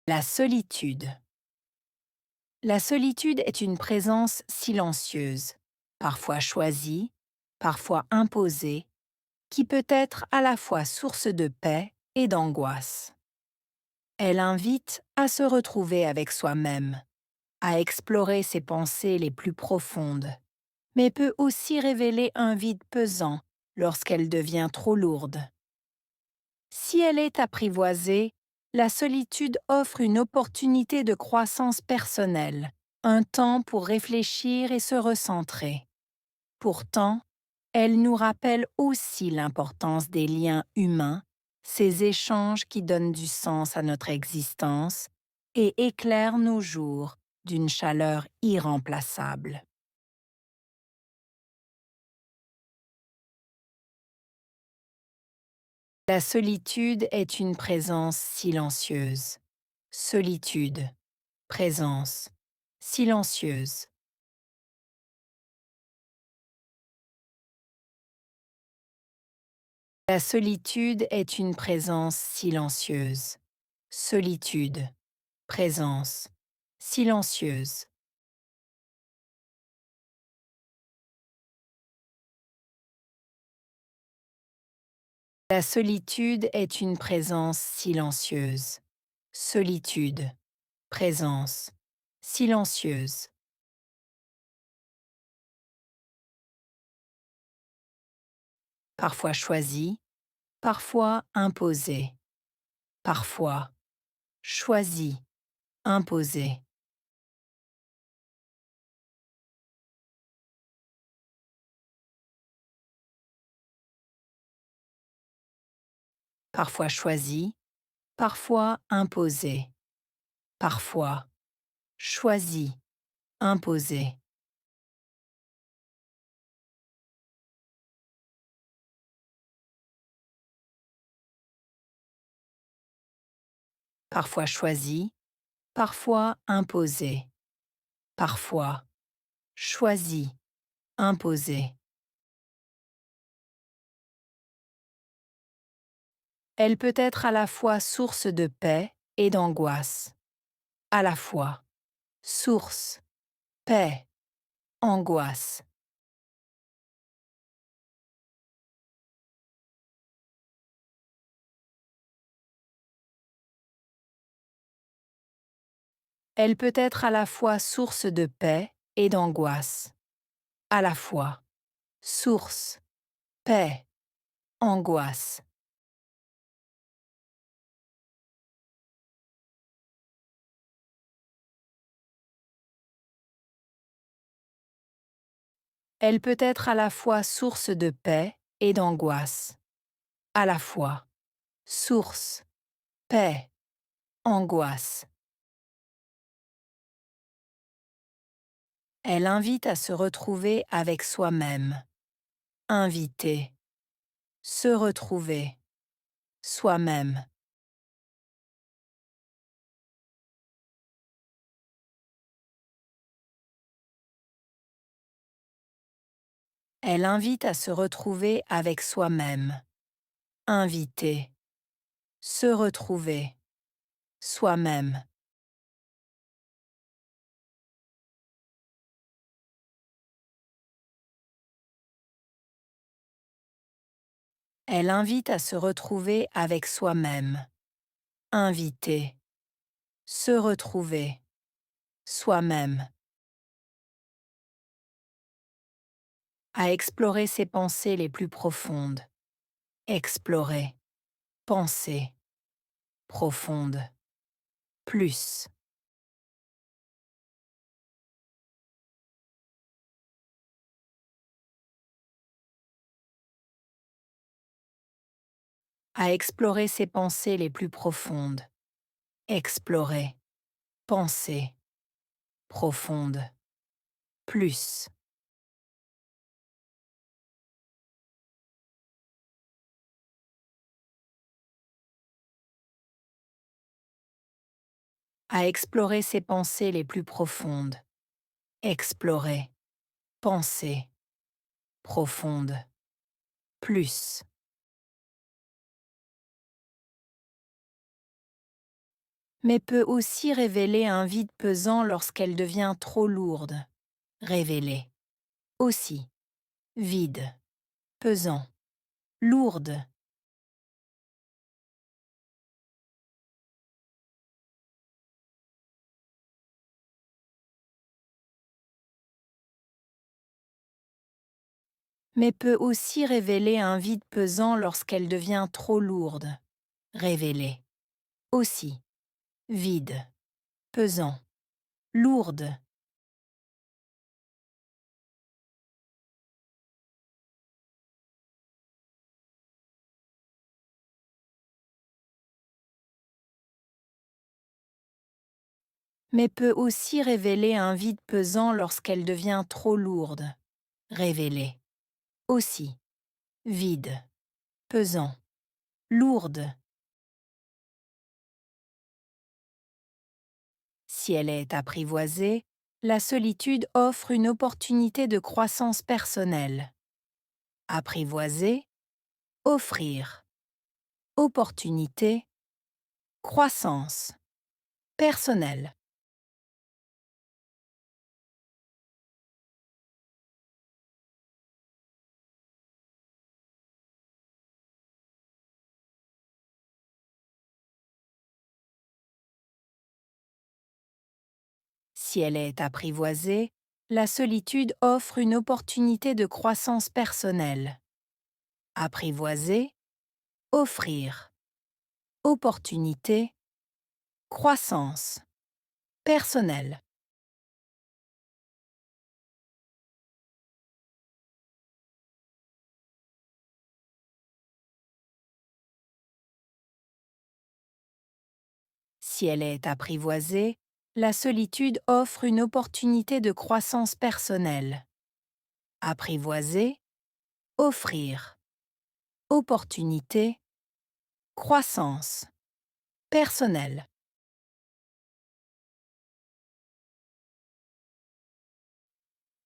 La solitude. La solitude est une présence silencieuse, parfois choisie, parfois imposée, qui peut être à la fois source de paix et d'angoisse. Elle invite à se retrouver avec soi-même, à explorer ses pensées les plus profondes, mais peut aussi révéler un vide pesant lorsqu'elle devient trop lourde. Si elle est apprivoisée, la solitude offre une opportunité de croissance personnelle, un temps pour réfléchir et se recentrer. Pourtant, elle nous rappelle aussi l'importance des liens humains, ces échanges qui donnent du sens à notre existence et éclairent nos jours d'une chaleur irremplaçable. La solitude est une présence silencieuse. Solitude, présence, silencieuse. La solitude est une présence silencieuse. Solitude, présence, silencieuse. La solitude est une présence silencieuse. Solitude, présence, silencieuse. Parfois choisie, parfois imposée. Parfois choisie, imposée. Parfois choisie, parfois imposée. Parfois choisie, imposée. Parfois choisie, parfois imposée. Parfois choisie, imposée. Elle peut être à la fois source de paix et d'angoisse. À la fois source, paix, angoisse. Elle peut être à la fois source de paix et d'angoisse. À la fois source, paix, angoisse. Elle peut être à la fois source de paix et d'angoisse. À la fois source, paix, angoisse. Elle invite à se retrouver avec soi-même. Inviter, se retrouver, soi-même. Elle invite à se retrouver avec soi-même. Inviter, se retrouver, soi-même. Elle invite à se retrouver avec soi-même. Inviter, se retrouver, soi-même. À explorer ses pensées les plus profondes. Explorer, penser, profonde, plus. À explorer ses pensées les plus profondes. Explorer, penser, profonde, plus. À explorer ses pensées les plus profondes. Explorer, penser, profonde, plus. mais peut aussi révéler un vide pesant lorsqu'elle devient trop lourde. Révéler. Aussi. Vide. Pesant. Lourde. Mais peut aussi révéler un vide pesant lorsqu'elle devient trop lourde. Révéler. Aussi. Vide. Pesant. Lourde. Mais peut aussi révéler un vide pesant lorsqu'elle devient trop lourde. Révéler. Aussi. Vide. Pesant. Lourde. Si elle est apprivoisée, la solitude offre une opportunité de croissance personnelle. Apprivoiser, offrir. Opportunité, croissance. Personnelle. Si elle est apprivoisée, la solitude offre une opportunité de croissance personnelle. Apprivoiser, offrir. Opportunité, croissance. Personnelle. Si elle est apprivoisée, la solitude offre une opportunité de croissance personnelle. Apprivoiser, offrir. Opportunité, croissance. Personnelle.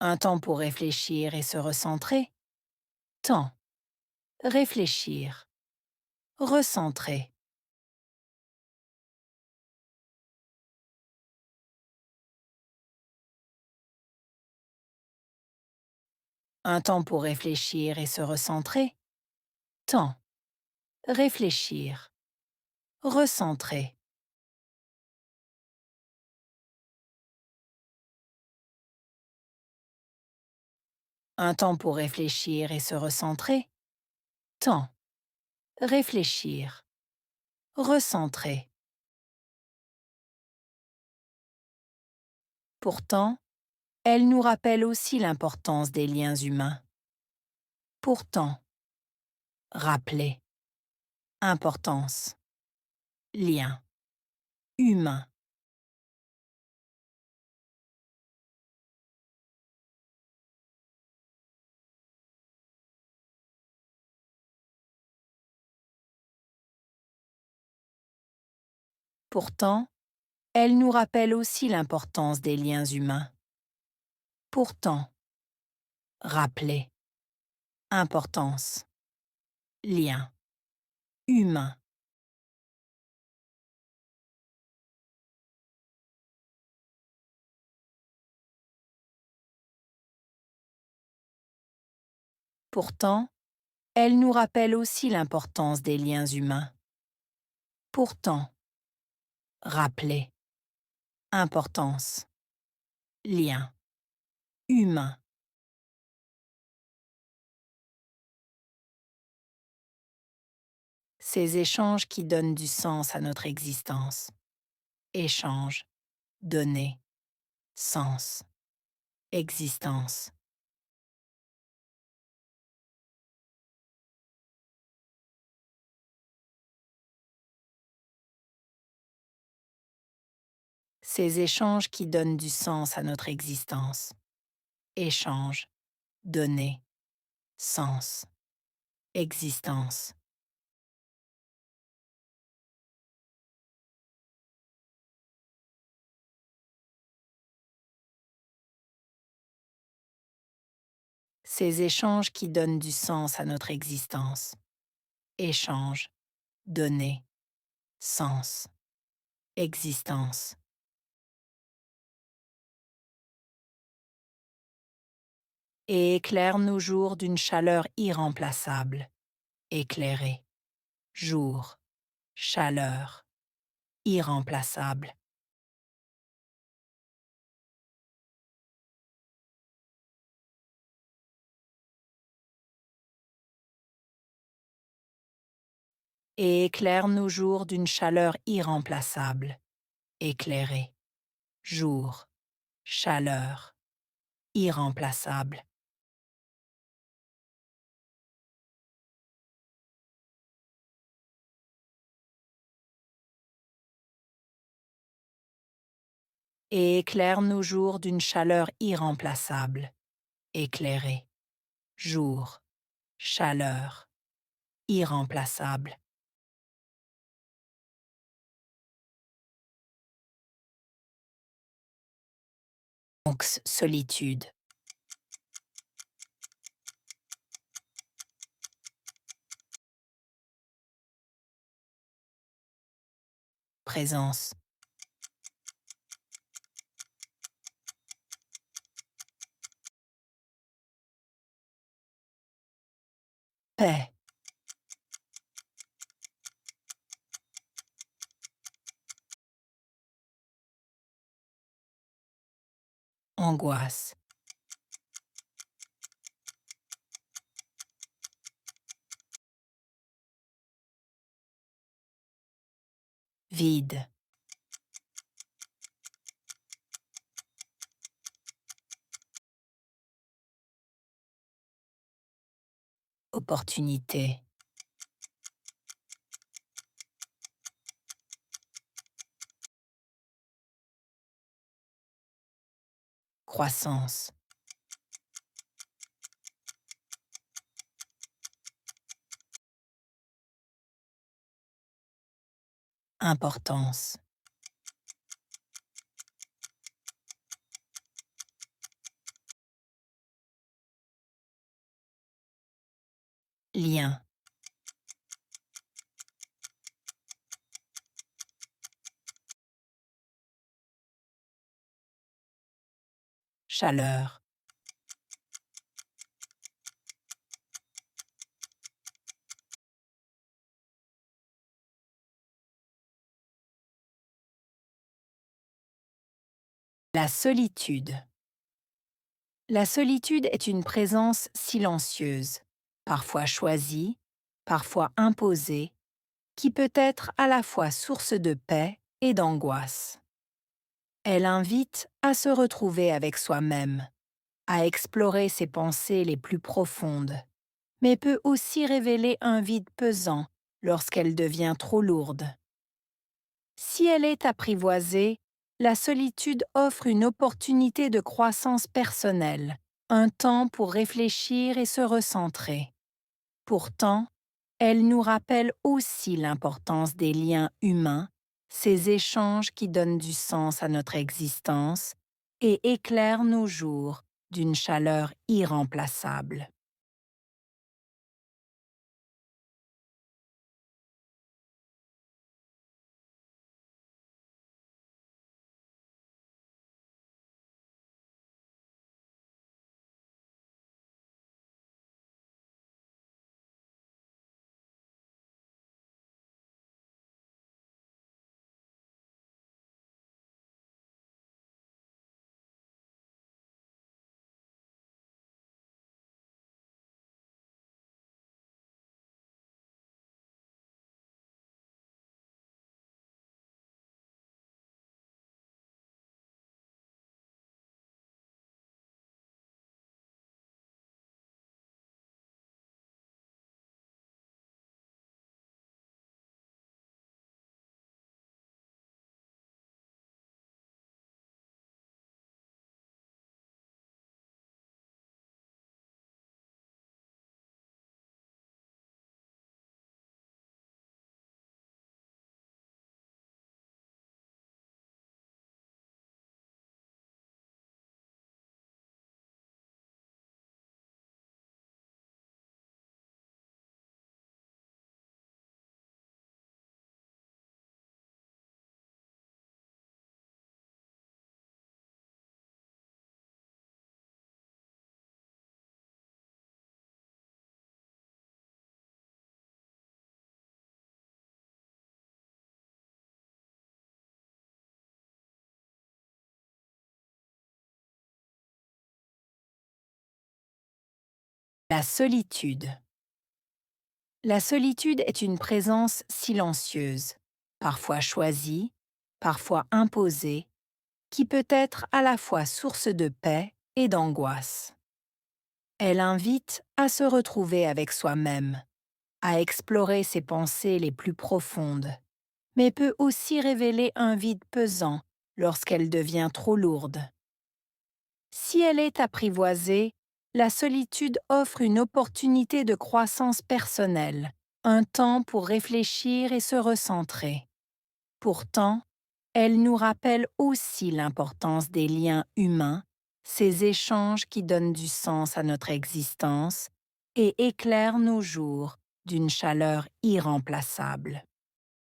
Un temps pour réfléchir et se recentrer. Temps. Réfléchir. Recentrer. Un temps pour réfléchir et se recentrer. Temps. Réfléchir. Recentrer. Un temps pour réfléchir et se recentrer. Temps. Réfléchir. Recentrer. Pourtant, elle nous rappelle aussi l'importance des liens humains. Pourtant, rappeler. Importance. Lien. Humain. Pourtant, elle nous rappelle aussi l'importance des liens humains. Pourtant, rappeler. Importance. Lien. Humain. Pourtant, elle nous rappelle aussi l'importance des liens humains. Pourtant, rappeler. Importance. Lien. Humain. Ces échanges qui donnent du sens à notre existence. Échange. Donner. Sens. Existence. Ces échanges qui donnent du sens à notre existence. Échange. Donner. Sens. Existence. Ces échanges qui donnent du sens à notre existence. Échange. Donner. Sens. existence. Et éclaire nos jours d'une chaleur irremplaçable. Éclairer. Jour. Chaleur. Irremplaçable. Et éclaire nos jours d'une chaleur irremplaçable. Éclairer. Jour. Chaleur. Irremplaçable. Et éclaire nos jours d'une chaleur irremplaçable. Éclairer. Jour. Chaleur. Irremplaçable. Solitude. Présence. Paix. Angoisse. Vide. Opportunité. Croissance. Importance. Lien. Chaleur. La solitude. La solitude est une présence silencieuse, parfois choisie, parfois imposée, qui peut être à la fois source de paix et d'angoisse. Elle invite à se retrouver avec soi-même, à explorer ses pensées les plus profondes, mais peut aussi révéler un vide pesant lorsqu'elle devient trop lourde. Si elle est apprivoisée, la solitude offre une opportunité de croissance personnelle, un temps pour réfléchir et se recentrer. Pourtant, elle nous rappelle aussi l'importance des liens humains, ces échanges qui donnent du sens à notre existence et éclairent nos jours d'une chaleur irremplaçable. La solitude. La solitude est une présence silencieuse, parfois choisie, parfois imposée, qui peut être à la fois source de paix et d'angoisse. Elle invite à se retrouver avec soi-même, à explorer ses pensées les plus profondes, mais peut aussi révéler un vide pesant lorsqu'elle devient trop lourde. Si elle est apprivoisée, la solitude offre une opportunité de croissance personnelle, un temps pour réfléchir et se recentrer. Pourtant, elle nous rappelle aussi l'importance des liens humains, ces échanges qui donnent du sens à notre existence et éclairent nos jours d'une chaleur irremplaçable.